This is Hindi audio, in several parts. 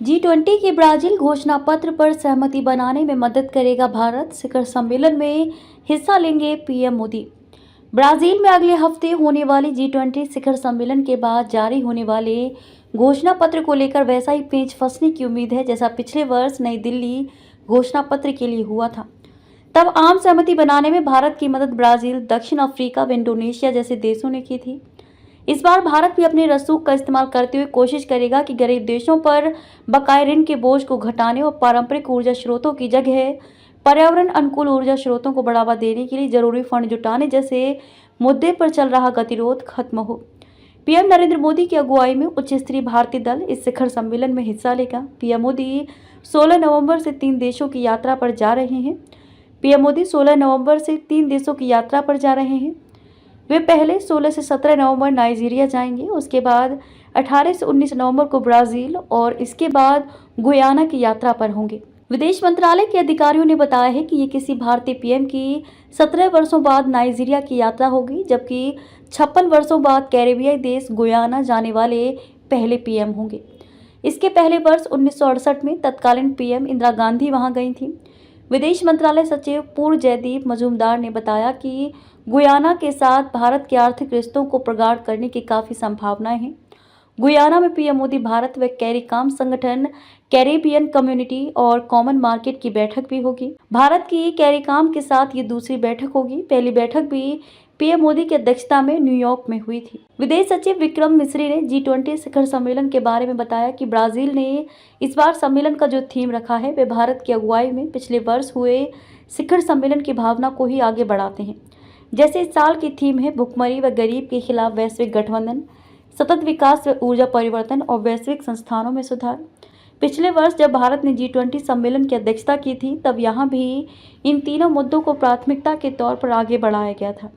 G20 के ब्राजील घोषणा पत्र पर सहमति बनाने में मदद करेगा भारत। शिखर सम्मेलन में हिस्सा लेंगे पीएम मोदी। ब्राजील में अगले हफ्ते होने वाली G20 शिखर सम्मेलन के बाद जारी होने वाले घोषणा पत्र को लेकर वैसा ही पेंच फंसने की उम्मीद है जैसा पिछले वर्ष नई दिल्ली घोषणा पत्र के लिए हुआ था। तब आम सहमति बनाने में भारत की मदद ब्राजील, दक्षिण अफ्रीका व इंडोनेशिया जैसे देशों ने की थी। इस बार भारत भी अपने रसूख का इस्तेमाल करते हुए कोशिश करेगा कि गरीब देशों पर बकाये ऋण के बोझ को घटाने और पारंपरिक ऊर्जा स्रोतों की जगह पर्यावरण अनुकूल ऊर्जा स्रोतों को बढ़ावा देने के लिए जरूरी फंड जुटाने जैसे मुद्दे पर चल रहा गतिरोध खत्म हो। पीएम नरेंद्र मोदी की अगुवाई में उच्च स्तरीय भारतीय दल इस शिखर सम्मेलन में हिस्सा लेगा। पीएम मोदी 16 नवंबर से 3 देशों की यात्रा पर जा रहे हैं। पीएम मोदी 16 नवंबर से 3 देशों की यात्रा पर जा रहे हैं। वे पहले 16 से 17 नवंबर नाइजीरिया जाएंगे, उसके बाद 18 से 19 नवंबर को ब्राज़ील और इसके बाद गुयाना की यात्रा पर होंगे। विदेश मंत्रालय के अधिकारियों ने बताया है कि ये किसी भारतीय पीएम की 17 वर्षों बाद नाइजीरिया की यात्रा होगी, जबकि 56 वर्षों बाद कैरेबियाई देश गुयाना जाने वाले पहले पीएम होंगे। इसके पहले वर्ष 1968 में तत्कालीन पीएम इंदिरा गांधी वहां गई थी। विदेश मंत्रालय सचिव पूर्व जयदीप मजूमदार ने बताया कि गुयाना के साथ भारत के आर्थिक रिश्तों को प्रगाढ़ करने की काफ़ी संभावनाएं हैं। गुयाना में पीएम मोदी भारत व कैरिकॉम संगठन, कैरेबियन कम्युनिटी और कॉमन मार्केट की बैठक भी होगी। भारत की कैरिकॉम के साथ ये दूसरी बैठक होगी। पहली बैठक भी पीएम मोदी की अध्यक्षता में न्यूयॉर्क में हुई थी। विदेश सचिव विक्रम मिस्री ने G20 शिखर सम्मेलन के बारे में बताया कि ब्राजील ने इस बार सम्मेलन का जो थीम रखा है वे भारत की अगुवाई में पिछले वर्ष हुए शिखर सम्मेलन की भावना को ही आगे बढ़ाते हैं। जैसे इस साल की थीम है भुखमरी व गरीब के खिलाफ वैश्विक गठबंधन, सतत विकास व ऊर्जा परिवर्तन और वैश्विक संस्थानों में सुधार। पिछले वर्ष जब भारत ने G20 सम्मेलन की अध्यक्षता की थी तब यहाँ भी इन तीनों मुद्दों को प्राथमिकता के तौर पर आगे बढ़ाया गया था।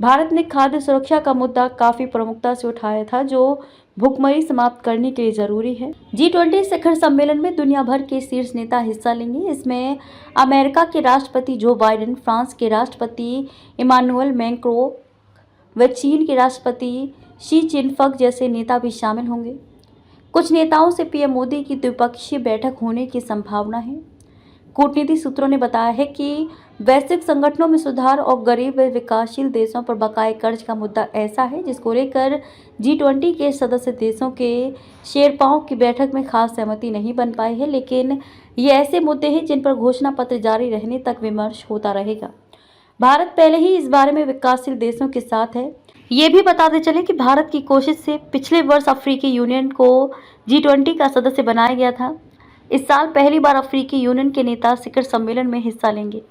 भारत ने खाद्य सुरक्षा का मुद्दा काफ़ी प्रमुखता से उठाया था, जो भुखमरी समाप्त करने के लिए ज़रूरी है। G20 शिखर सम्मेलन में दुनिया भर के शीर्ष नेता हिस्सा लेंगे। इसमें अमेरिका के राष्ट्रपति जो बाइडेन, फ्रांस के राष्ट्रपति इमानुएल मैक्रों व चीन के राष्ट्रपति शी जिनफिंग जैसे नेता भी शामिल होंगे। कुछ नेताओं से पीएम मोदी की द्विपक्षीय बैठक होने की संभावना है। कूटनीतिक सूत्रों ने बताया है कि वैश्विक संगठनों में सुधार और गरीब व विकासशील देशों पर बकाये कर्ज का मुद्दा ऐसा है जिसको लेकर G20 के सदस्य देशों के शेरपाओं की बैठक में खास सहमति नहीं बन पाई है, लेकिन ये ऐसे मुद्दे हैं जिन पर घोषणा पत्र जारी रहने तक विमर्श होता रहेगा। भारत पहले ही इस बारे में विकासशील देशों के साथ है। ये भी बताते चले कि भारत की कोशिश से पिछले वर्ष अफ्रीकी यूनियन को G20 का सदस्य बनाया गया था। इस साल पहली बार अफ्रीकी यूनियन के नेता शिखर सम्मेलन में हिस्सा लेंगे।